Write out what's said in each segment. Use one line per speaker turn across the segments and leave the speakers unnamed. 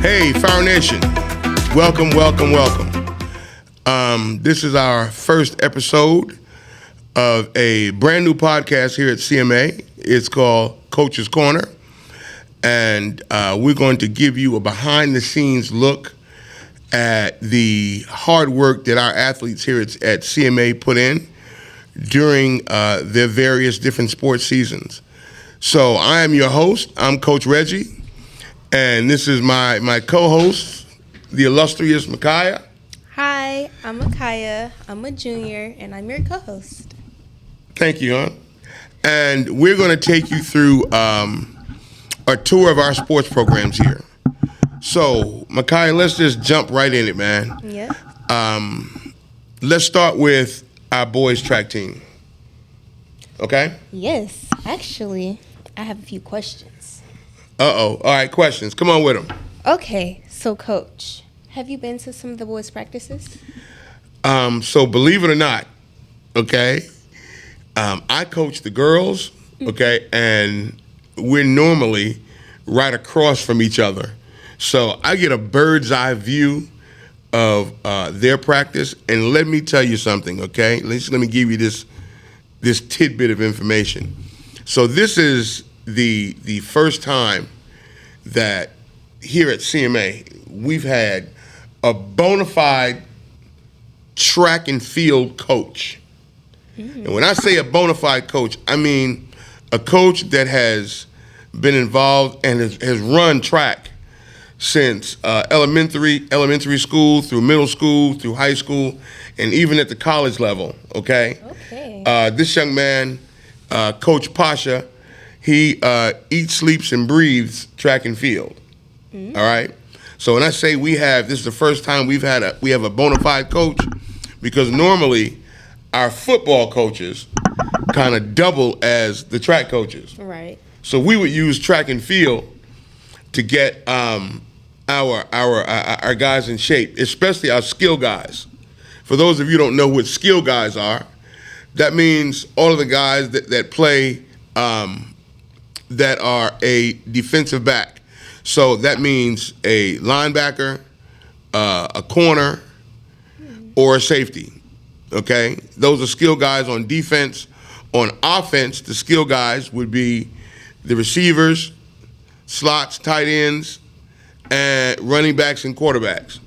Hey, Fire Nation. Welcome, welcome, welcome. This is our first episode of a brand new podcast here at CMA. It's called Coach's Corner. And we're going to give you a behind-the-scenes look at the hard work that our athletes here at CMA put in during their various different sports seasons. So I am your host. I'm Coach Reggie. And this is my co-host, the illustrious Micaiah.
Hi, I'm Micaiah. I'm a junior, and I'm your co-host.
Thank you, hon. And we're going to take you through a tour of our sports programs here. So, Micaiah, let's just jump right in it, man.
Yeah.
Let's start with our boys track team. Okay?
Yes, actually, I have a few questions.
Uh-oh. All right, questions. Come on with them.
Okay, so Coach, have you been to some of the boys' practices?
So believe it or not, okay, I coach the girls, okay, and we're normally right across from each other. So I get a bird's eye view of their practice, and let me tell you something, okay? Let me give you this tidbit of information. So this is the first time that here at CMA we've had a bona fide track and field coach. And when I say a bona fide coach, I mean a coach that has been involved and has run track since elementary school, through middle school, through high school, and even at the college level, okay?
Okay.
This young man, Coach Pasha, he eats, sleeps, and breathes track and field. All right. So when I say this is the first time we have a bona fide coach, because normally our football coaches kind of double as the track coaches.
Right.
So we would use track and field to get our guys in shape, especially our skill guys. For those of you who don't know what skill guys are, that means all of the guys that play. That are a defensive back. So that means a linebacker, a corner, or a safety, okay? Those are skill guys on defense. On offense, the skill guys would be the receivers, slots, tight ends, and running backs and quarterbacks.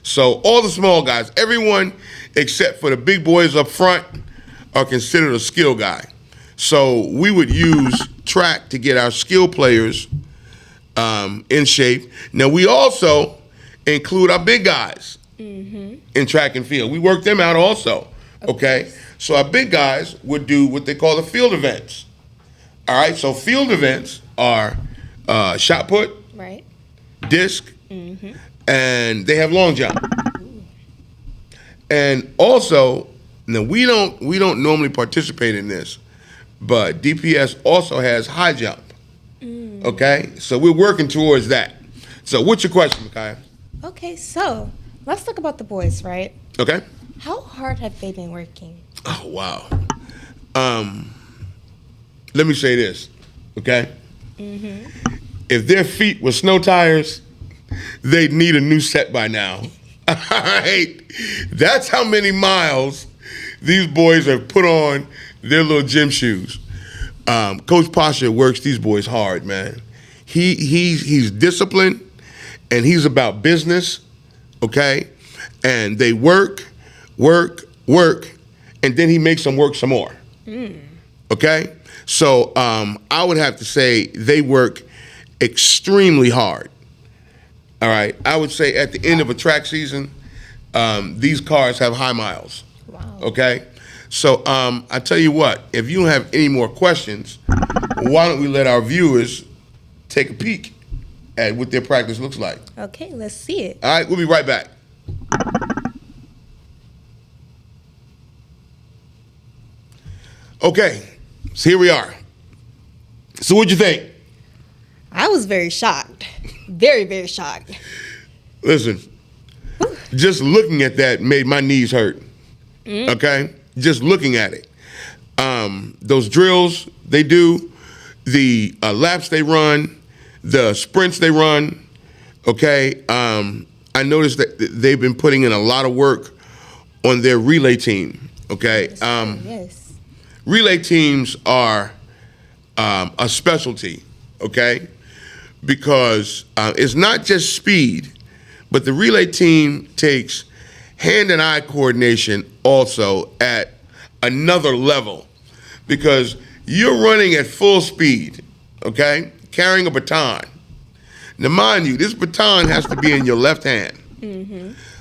So all the small guys, everyone except for the big boys up front are considered a skill guy. So we would use track to get our skill players in shape. Now, we also include our big guys in track and field. We work them out also, okay? So our big guys would do what they call the field events. All right, so field events are shot put,
Right.
disc, and they have long jump. And also, now we don't normally participate in this, but DPS also has high jump. Okay? So we're working towards that. So what's your question, Micaiah?
Okay, so let's talk about the boys, right?
Okay?
How hard have they been working?
Oh, wow. Let me say this, okay? If their feet were snow tires, they'd need a new set by now. All right? That's how many miles these boys have put on their little gym shoes. Coach Pasha works these boys hard, man. He's disciplined, and he's about business, okay? And they work, and then he makes them work some more, okay? So I would have to say they work extremely hard, all right? I would say at the end of a track season, these cars have high miles,
Wow.
okay? So I tell you what, if you don't have any more questions, why don't we let our viewers take a peek at what their practice looks like.
Okay, let's see it.
All right, we'll be right back. Okay, so here we are. So what'd you think?
I was very shocked. Very, very shocked.
Listen, just looking at that made my knees hurt. Okay? Just looking at it. Those drills they do, the laps they run, the sprints they run, Okay, I noticed that they've been putting in a lot of work on their relay team. Okay,
Yes.
relay teams are a specialty. Okay, because it's not just speed, but the relay team takes hand and eye coordination also at another level, because you're running at full speed, okay, carrying a baton. Now, mind you, this baton has to be in your left hand.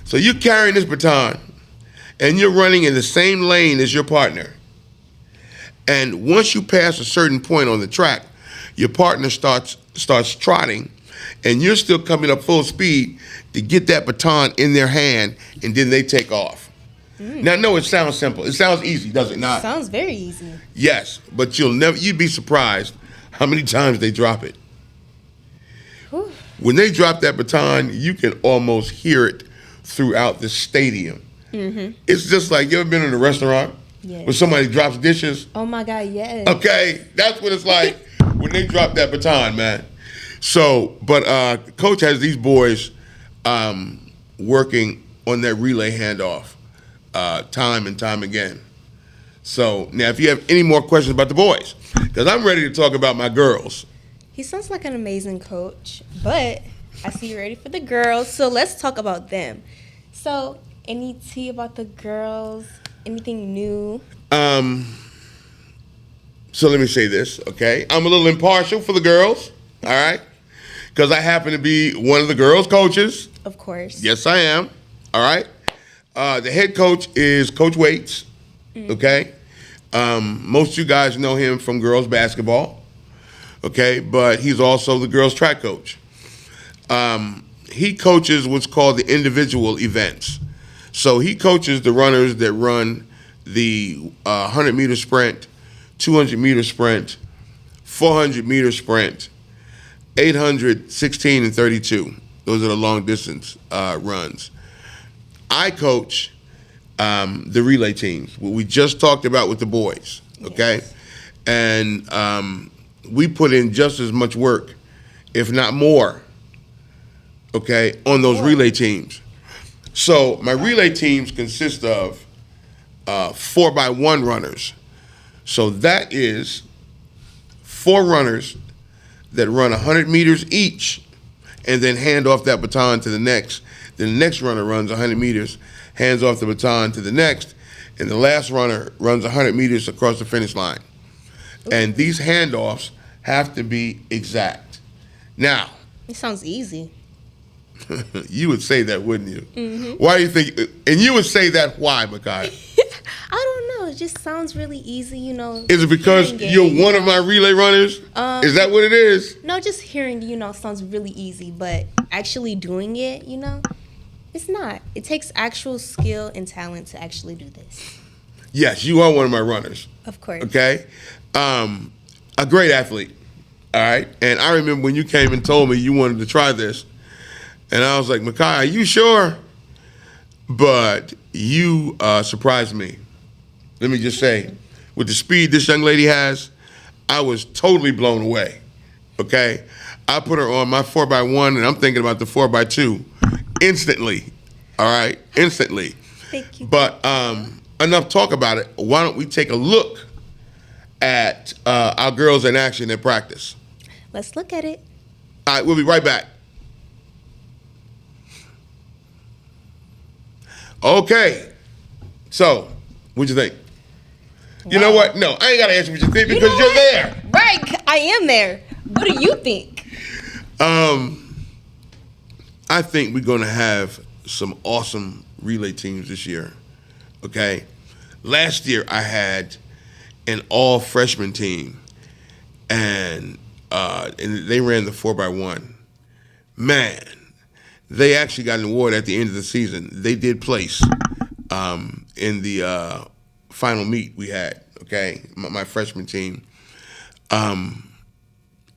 So you're carrying this baton, and you're running in the same lane as your partner. And once you pass a certain point on the track, your partner starts trotting, and you're still coming up full speed to get that baton in their hand, and then they take off. Now, no, it sounds simple. It sounds easy, does it not?
Sounds very easy.
Yes, but you'd be surprised how many times they drop it.
Whew.
When they drop that baton, you can almost hear it throughout the stadium. It's just like, you ever been in a restaurant
Yes.
where somebody drops dishes?
Oh my God, yes.
Okay, that's what it's like when they drop that baton, man. So, but Coach has these boys working on that relay handoff time and time again. So now, if you have any more questions about the boys, because I'm ready to talk about my girls.
He sounds like an amazing coach, but I see you're ready for the girls, so let's talk about them. So, any tea about the girls? Anything new?
So let me say this, okay? I'm a little impartial for the girls, all right? Because I happen to be one of the girls' coaches.
Of course.
Yes, I am, all right? The head coach is Coach Waits, okay? Most of you guys know him from girls basketball, okay? But he's also the girls track coach. He coaches what's called the individual events. So he coaches the runners that run the 100-meter sprint, 200-meter sprint, 400-meter sprint, 800, 16, and 32. Those are the long-distance runs. I coach the relay teams, what we just talked about with the boys, okay?
Yes.
And we put in just as much work, if not more, okay, on those relay teams. So my relay teams consist of 4x1 runners. So that is 4 runners that run 100 meters each and then hand off that baton to the next. Then the next runner runs 100 meters, hands off the baton to the next, and the last runner runs 100 meters across the finish line. And these handoffs have to be exact. Now,
It sounds easy.
you would say that, wouldn't you? Why do you think? And you would say that why, Micaiah?
I don't know. It just sounds really easy, you know.
Is it because
hearing
you're
it,
one of my relay runners? Is that what it is?
No, just hearing, sounds really easy, but actually doing it, it's not. It takes actual skill and talent to actually do this.
Yes, you are one of my runners.
Of course.
Okay, a great athlete. All right, and I remember when you came and told me you wanted to try this, and I was like, Micaiah, are you sure? But you surprised me. Let me just say, with the speed this young lady has, I was totally blown away. Okay, I put her on my 4x1, and I'm thinking about the 4x2 instantly. All right, instantly.
Thank you.
But enough talk about it. Why don't we take a look at our girls in action in practice?
Let's look at it.
All right, we'll be right back. Okay, so what'd you think? You know what? No, I ain't gotta ask you what you think because you're there.
Right, I am there. What do you think?
I think we're gonna have some awesome relay teams this year. Okay, last year I had an all freshman team, and they ran the 4x1. Man, they actually got an award at the end of the season. They did place in the final meet we had, okay, my freshman team. I'm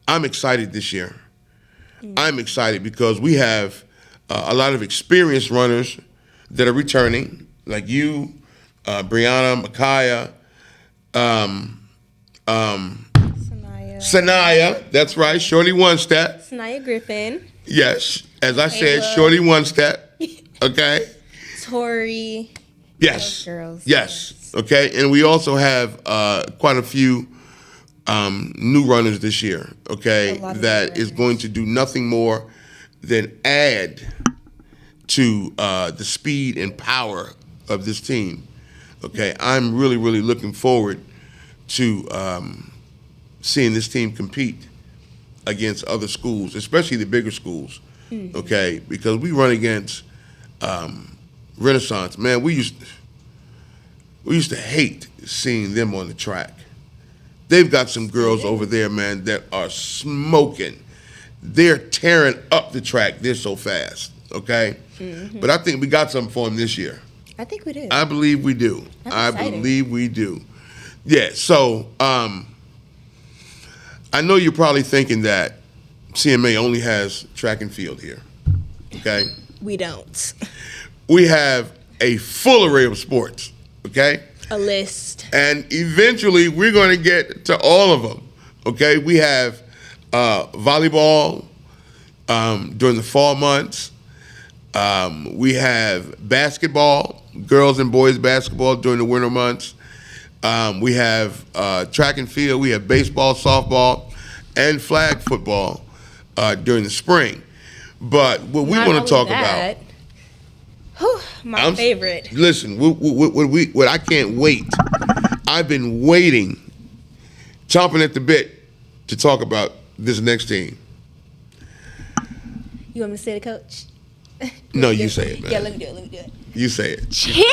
excited this year. I'm excited because we have a lot of experienced runners that are returning, like you, Brianna, Micaiah,
Sanaya.
Sanaya, that's right, Shorty One Step.
Sanaya Griffin.
Yes, As I said,
Caleb.
Shorty One Step. Okay.
Tori.
Yes.
Those girls.
Yes. Okay. And we also have quite a few new runners this year. Okay.
A lot of
That
new
is
runners.
going to do nothing more than add to the speed and power of this team. Okay. I'm really, really looking forward to seeing this team compete against other schools, especially the bigger schools. Okay. Because we run against Renaissance. Man, we used to hate seeing them on the track. They've got some girls over there, man, that are smoking. They're tearing up the track. They're so fast, okay? But I think we got something for them this year.
I think we do.
I believe we do.
I'm
I
excited.
believe we do. Yeah, so I know you're probably thinking that CMA only has track and field here, okay?
We don't.
We have a full array of sports, okay?
A list.
And eventually we're going to get to all of them. Okay, we have volleyball during the fall months. We have basketball, girls and boys basketball during the winter months. We have track and field. We have baseball, softball, and flag football during the spring. But what we want to talk about.
Whew, my favorite.
Listen, what I can't wait. I've been waiting, chomping at the bit, to talk about this next team.
You want me to say the coach?
No, you say it, man.
Yeah, let me do it.
You say it.
Cheer!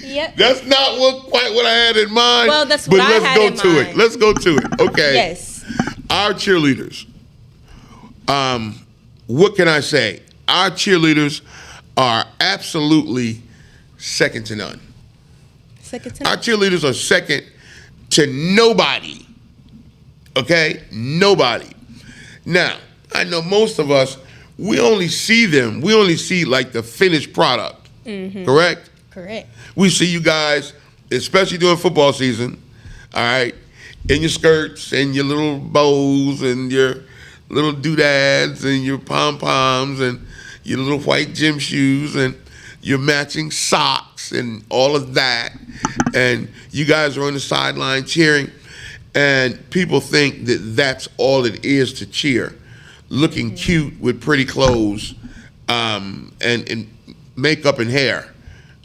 Yep.
That's not quite what I had in mind.
Well, that's
but
what I
let's
had
go
in
to
mind.
it. Let's go to it. Okay.
Yes.
Our cheerleaders. What can I say? Our cheerleaders are absolutely second to none.
Second to
Our
none.
cheerleaders are second to nobody. Okay? Nobody. Now, I know most of us, we only see like the finished product. Correct?
Correct.
We see you guys, especially during football season, all right, in your skirts and your little bows and your little doodads and your pom-poms and your little white gym shoes and your matching socks and all of that. And you guys are on the sideline cheering. And people think that that's all it is to cheer. Looking cute with pretty clothes and makeup and hair,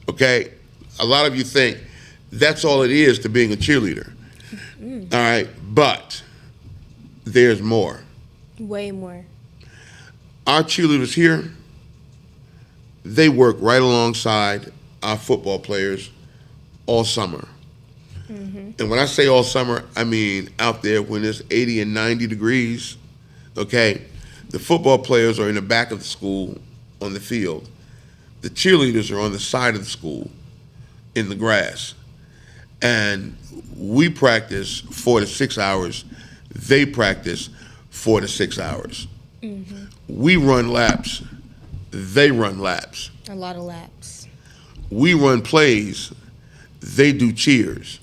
okay? A lot of you think that's all it is to being a cheerleader. All right, but there's more.
Way more.
Our cheerleaders here, they work right alongside our football players all summer. And when I say all summer, I mean out there when it's 80 and 90 degrees, okay? The football players are in the back of the school on the field. The cheerleaders are on the side of the school in the grass. And we practice 4 to 6 hours. They practice 4 to 6 hours. We run laps. They run laps.
A lot of laps.
We run plays. They do cheers.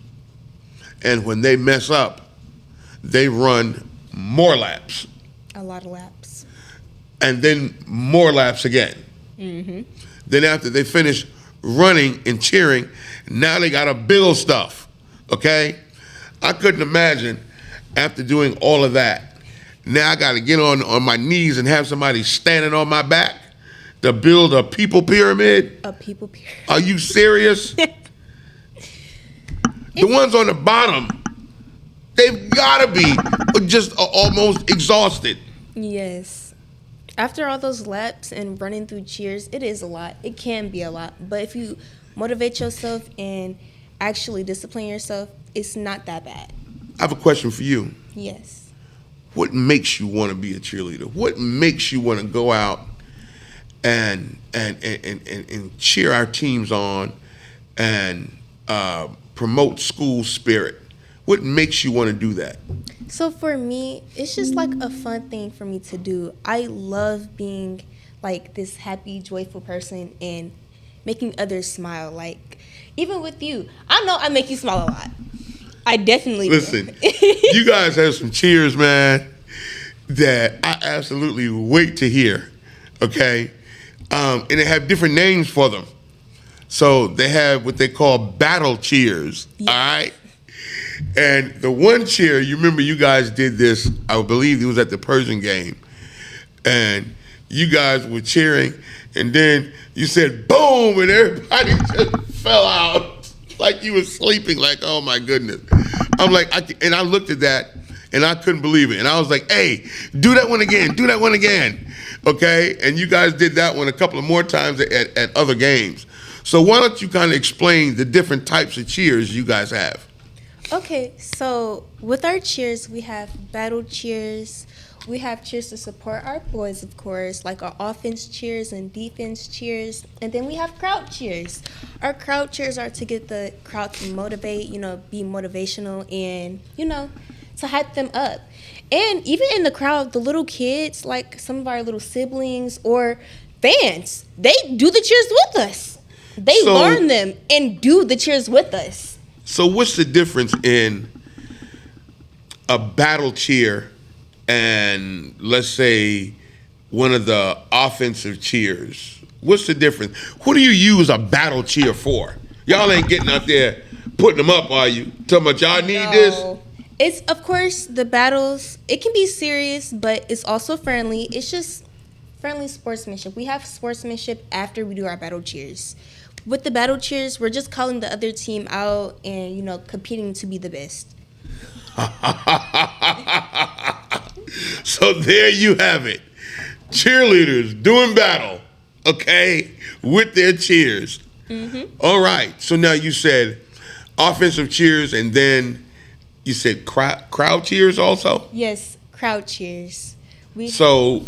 And when they mess up, they run more laps.
A lot of laps.
And then more laps again. Then after they finish running and cheering, now they got to build stuff, okay? I couldn't imagine after doing all of that, now I got to get on my knees and have somebody standing on my back to build a people pyramid.
A people period.
Are you serious? The ones on the bottom, they've got to be just almost exhausted.
Yes. After all those laps and running through cheers, it is a lot. It can be a lot. But if you motivate yourself and actually discipline yourself, it's not that bad.
I have a question for you.
Yes.
What makes you want to be a cheerleader? What makes you want to go out and cheer our teams on and promote school spirit? What makes you want to do that?
So for me, it's just like a fun thing for me to do. I love being like this happy, joyful person and making others smile. Like, even with you, I know I make you smile a lot. I definitely do.
Listen, you guys have some cheers, man. that I absolutely wait to hear. Okay, and they have different names for them. So they have what they call battle cheers.
Yes.
All right. And the one cheer, you remember you guys did this, I believe it was at the Persian game. And you guys were cheering, and then you said boom, and everybody just fell out like you were sleeping, like, oh my goodness. I'm like, and I looked at that, and I couldn't believe it. And I was like, hey, do that one again, do that one again. Okay? And you guys did that one a couple of more times at other games. So why don't you kind of explain the different types of cheers you guys have?
Okay, so with our cheers, we have battle cheers. We have cheers to support our boys, of course, like our offense cheers and defense cheers. And then we have crowd cheers. Our crowd cheers are to get the crowd to motivate, be motivational and, to hype them up. And even in the crowd, the little kids, like some of our little siblings or fans, they do the cheers with us. They learn them and do the cheers with us.
So what's the difference in a battle cheer and, let's say, one of the offensive cheers? What's the difference? Who do you use a battle cheer for? Y'all ain't getting out there putting them up, are you? Talking about y'all need this?
It's, of course, the battles. It can be serious, but it's also friendly. It's just friendly sportsmanship. We have sportsmanship after we do our battle cheers. With the battle cheers, we're just calling the other team out and, competing to be the best.
So there you have it. Cheerleaders doing battle, okay, with their cheers. Mm-hmm. All right. So now you said offensive cheers, and then you said crowd cheers also?
Yes, crowd cheers.
So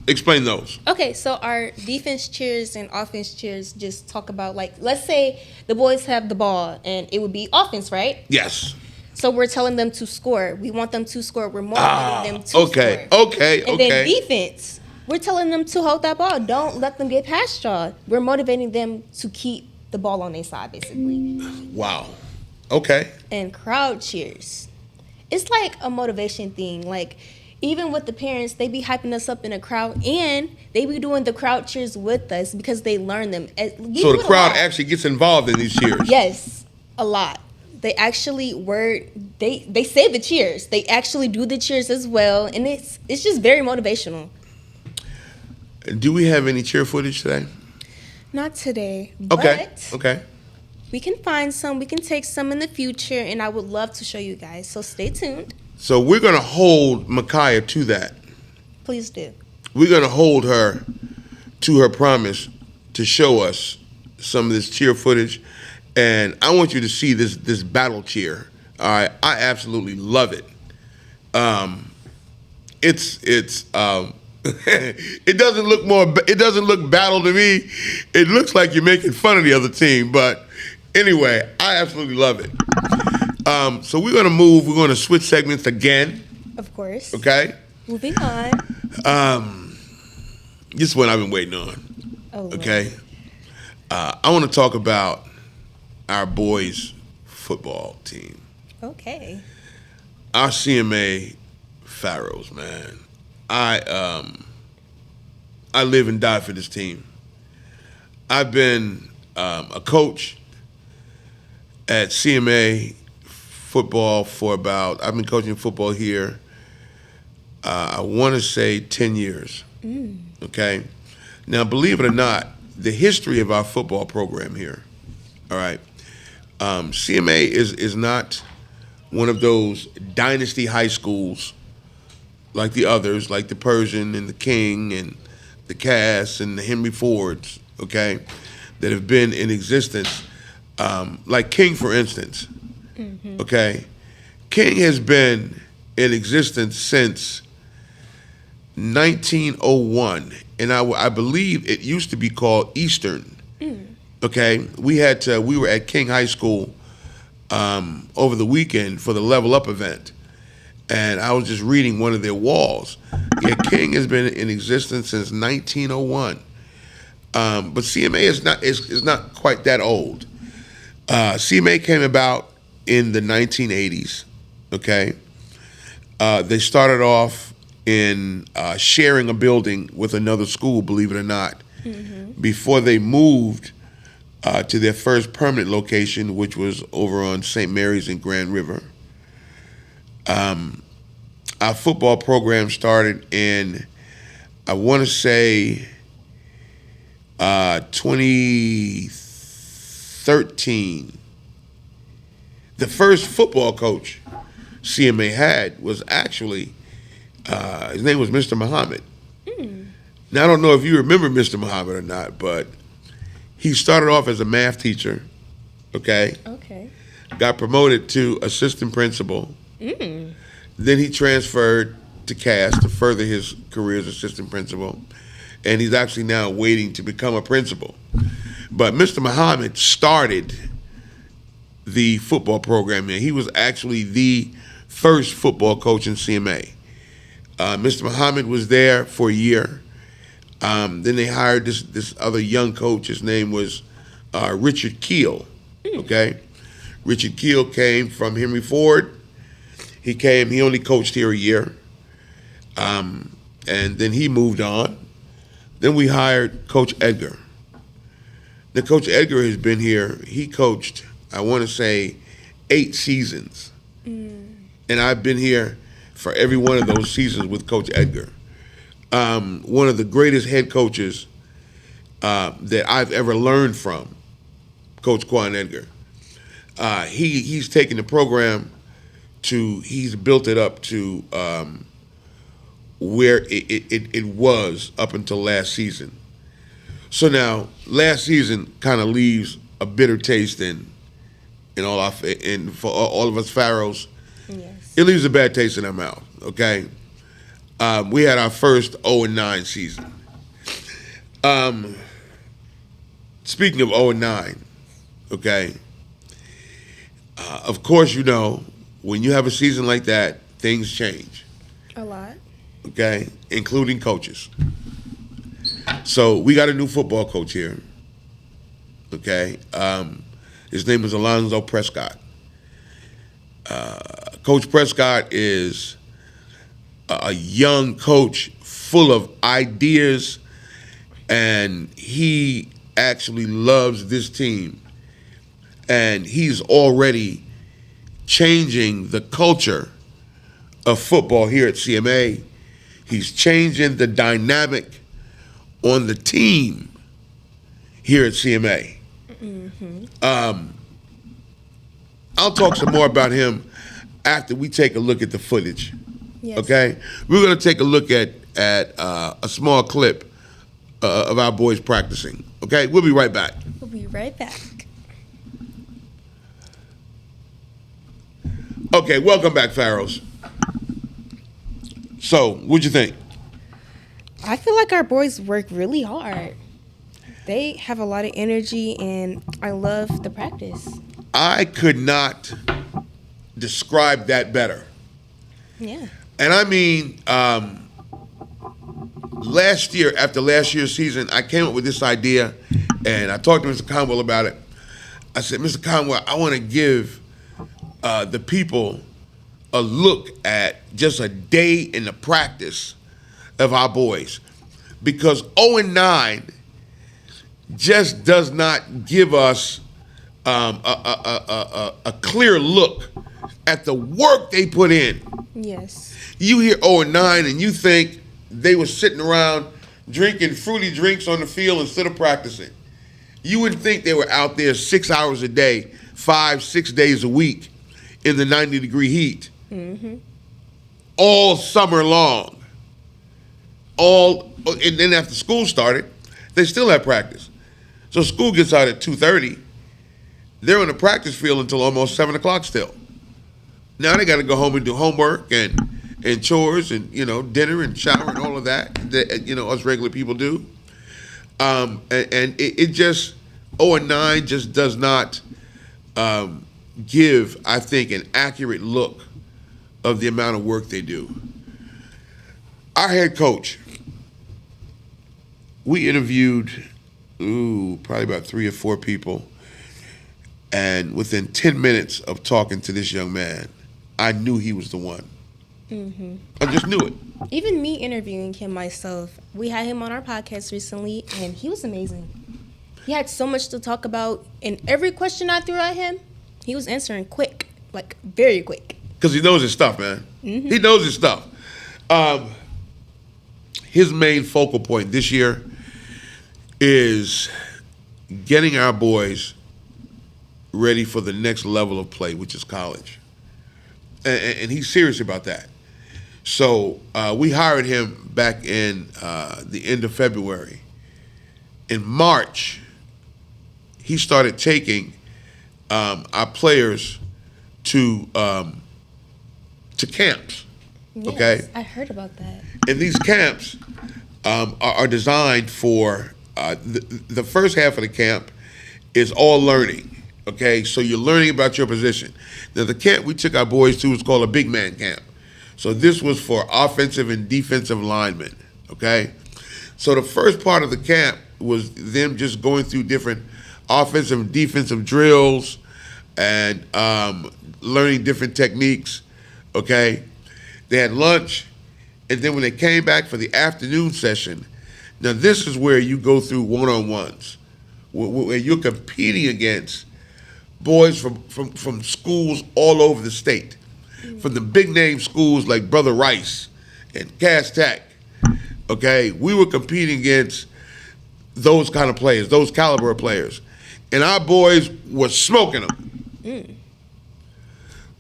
explain those.
Okay, so our defense cheers and offense cheers just talk about, like, let's say the boys have the ball and it would be offense, right?
Yes.
So we're telling them to score. We want them to score. We're motivating them to score.
Okay.
And then defense, we're telling them to hold that ball. Don't let them get past y'all. We're motivating them to keep the ball on their side, basically.
Wow. Okay.
And crowd cheers, it's like a motivation thing. Like, even with the parents, they be hyping us up in a crowd, and they be doing the crowd cheers with us because they learn them.
So the crowd actually gets involved in these cheers?
Yes, a lot. They actually they say the cheers. They actually do the cheers as well, and it's just very motivational.
Do we have any cheer footage today?
Not today,
Okay.
but
Okay.
we can find some. We can take some in the future, and I would love to show you guys. So stay tuned.
So we're going to hold Micaiah to that.
Please do.
We're going to hold her to her promise to show us some of this cheer footage. And I want you to see this battle cheer. All right. I absolutely love it. It's it doesn't look battle to me. It looks like you're making fun of the other team. But anyway, I absolutely love it. So we're going to move. We're going to switch segments again.
Of course.
Okay.
Moving on.
This is what I've been waiting on.
Oh,
okay. I want to talk about our boys' football team.
Okay.
Our CMA Pharaohs, man. I live and die for this team. I've been a coach at CMA football I've been coaching football here, I want to say 10 years. Okay? Now, believe it or not, the history of our football program here, all right, CMA is not one of those dynasty high schools like the others, like the Persian and the King and the Cass and the Henry Fords, okay, that have been in existence. Like King, for instance, okay? King has been in existence since 1901, and I believe it used to be called Eastern, okay? We were at King High School over the weekend for the Level Up event, and I was just reading one of their walls. Yeah, King has been in existence since 1901, but CMA is not quite that old. CMA came about in the 1980s, okay? They started off in sharing a building with another school, believe it or not, before they moved to their first permanent location, which was over on St. Mary's in Grand River. Our football program started in, I want to say, 2013. The first football coach CMA had was actually, his name was Mr. Muhammad. Now, I don't know if you remember Mr. Muhammad or not, but he started off as a math teacher, okay?
Okay.
Got promoted to assistant principal. Then he transferred to Cass to further his career as assistant principal. And he's actually now waiting to become a principal. But Mr. Muhammad started the football program here. He was actually the first football coach in CMA. Mr. Muhammad was there for a year. Then they hired this other young coach. His name was Richard Keel. Okay, Richard Keel came from Henry Ford. He only coached here a year, and then he moved on. Then we hired Coach Edgar. Now, Coach Edgar has been here. He coached, I want to say, 8 seasons, and I've been here for every one of those seasons with Coach Edgar. One of the greatest head coaches that I've ever learned from, Coach Quan Edgar. He's taken the program he's built it up to where it was up until last season. So now, last season kind of leaves a bitter taste for all of us Pharaohs.
Yes.
It leaves a bad taste in our mouth, okay? We had our first 0-9 season. Speaking of 0-9, okay, of course, you know, when you have a season like that, things change,
A lot.
okay, including coaches. So we got a new football coach here, okay? His name is Alonzo Prescott. Coach Prescott is a young coach full of ideas, and he actually loves this team. And he's already changing the culture of football here at CMA. He's changing the dynamic on the team here at CMA. I'll talk some more about him after we take a look at the footage.
Yes.
Okay, we're going to take a look at a small clip of our boys practicing. Okay, we'll be right back.
We'll be right back.
Okay, welcome back, Pharaohs. So, what'd you think?
I feel like our boys work really hard. They have a lot of energy, and I love the practice.
I could not describe that better.
Yeah.
And I mean, last year, after last year's season, I came up with this idea, and I talked to Mr. Conwell about it. I said, Mr. Conwell, I want to give the people a look at just a day in the practice of our boys. Because 0-9 just does not give us a clear look at the work they put in.
Yes.
You hear 0-9 and you think they were sitting around drinking fruity drinks on the field instead of practicing. You would think they were out there 6 hours a day, 5-6 days a week in the 90-degree heat. All summer long. And then after school started, they still have practice. So school gets out at 2:30. They're on the practice field until almost 7 o'clock still. Now they got to go home and do homework and chores and, dinner and shower and all of that, us regular people do. And it just, 0-9 just does not give, I think, an accurate look of the amount of work they do. Our head coach, we interviewed, probably about 3 or 4 people. And within 10 minutes of talking to this young man, I knew he was the one. I just knew it.
Even me interviewing him myself, we had him on our podcast recently, and he was amazing. He had so much to talk about, and every question I threw at him, he was answering quick, like very quick.
Because he knows his stuff, man. He knows his stuff. His main focal point this year is getting our boys ready for the next level of play, which is college. And he's serious about that. So we hired him back in the end of February. In March, he started taking our players to camps.
Yes,
Okay?
I heard about that.
And these camps are designed for the first half of the camp is all learning. Okay, so you're learning about your position. Now, the camp we took our boys to was called a big man camp. So this was for offensive and defensive linemen. Okay, so the first part of the camp was them just going through different offensive and defensive drills and learning different techniques. Okay, they had lunch, and then when they came back for the afternoon session, now this is where you go through one-on-ones, where you're competing against boys from schools all over the state, from the big name schools like Brother Rice and Cass Tech. Okay, we were competing against those kind of players, those caliber of players, and our boys were smoking them.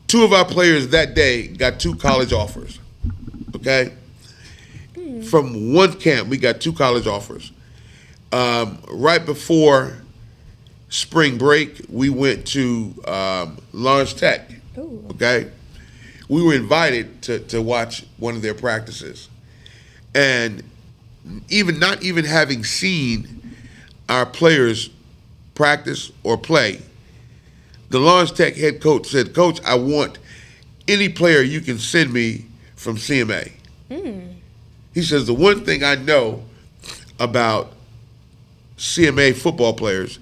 Two of our players that day got 2 college offers. Okay, from one camp we got 2 college offers. Right before spring break, we went to Lawrence Tech.
Ooh.
Okay, we were invited to watch one of their practices, and not even having seen our players practice or play, the Lawrence Tech head coach said, "Coach, I want any player you can send me from CMA." He says, "The one thing I know about CMA football players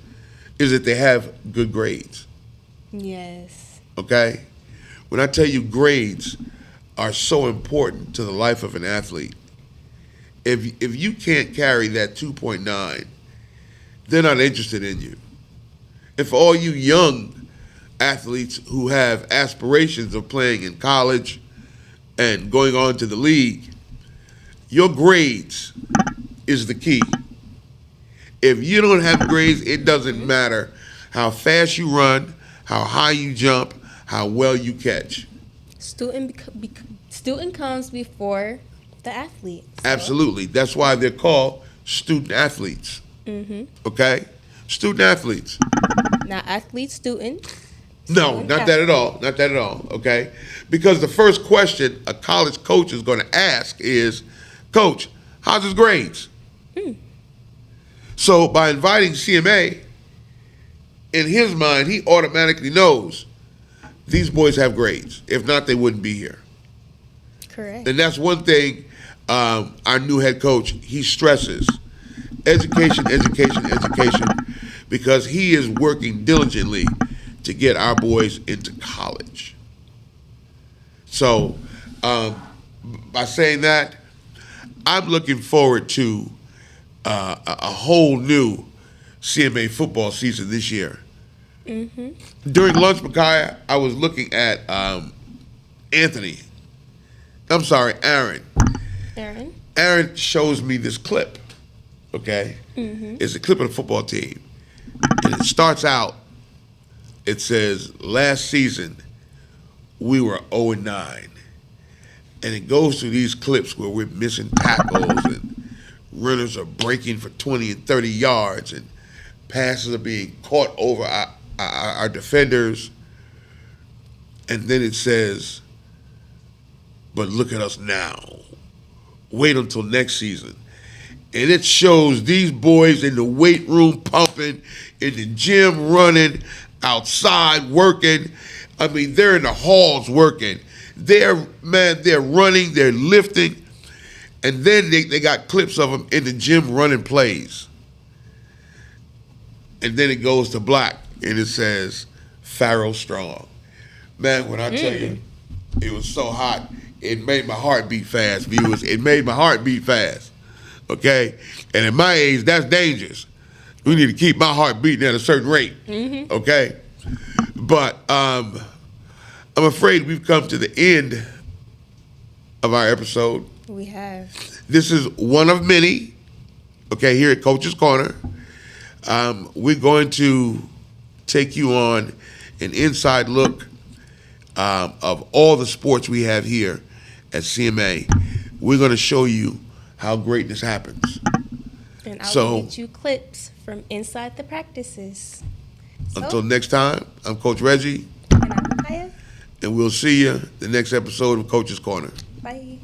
is that they have good grades."
Yes.
Okay? When I tell you grades are so important to the life of an athlete, if you can't carry that 2.9, they're not interested in you. And for all you young athletes who have aspirations of playing in college and going on to the league, your grades is the key. If you don't have grades, it doesn't matter how fast you run, how high you jump, how well you catch.
Student comes before the athlete. So.
Absolutely. That's why they're called student athletes. Okay? Student athletes.
Not athlete, student.
No,
Student
not that at all. Not that at all. Okay? Because the first question a college coach is going to ask is, "Coach, how's his grades?" So by inviting CMA, in his mind, he automatically knows these boys have grades. If not, they wouldn't be here.
Correct.
And that's one thing our new head coach, he stresses. Education, education, education, because he is working diligently to get our boys into college. So by saying that, I'm looking forward to a whole new CMA football season this year. During lunch, Micaiah, I was looking at Aaron. Aaron shows me this clip, okay? It's a clip of the football team. And it starts out, it says, last season, we were 0-9. And it goes through these clips where we're missing tackles and runners are breaking for 20 and 30 yards and passes are being caught over our defenders. And then it says, but look at us now. Wait until next season. And it shows these boys in the weight room pumping, in the gym running, outside working. I mean, they're in the halls working. They're running, they're lifting. And then they got clips of them in the gym running plays. And then it goes to black, and it says, Pharaoh Strong. Man, when I tell you, it was so hot. it made my heart beat fast, viewers. It made my heart beat fast. Okay? And at my age, that's dangerous. We need to keep my heart beating at a certain rate. Okay? But I'm afraid we've come to the end of our episode.
We have.
This is one of many, okay, here at Coach's Corner. We're going to take you on an inside look of all the sports we have here at CMA. We're going to show you how greatness happens.
And I
So-
will get you clips from inside the practices. So,
Until next time, I'm Coach Reggie,
and I'm Kaya.
and we'll see you the next episode of Coach's Corner.
Bye.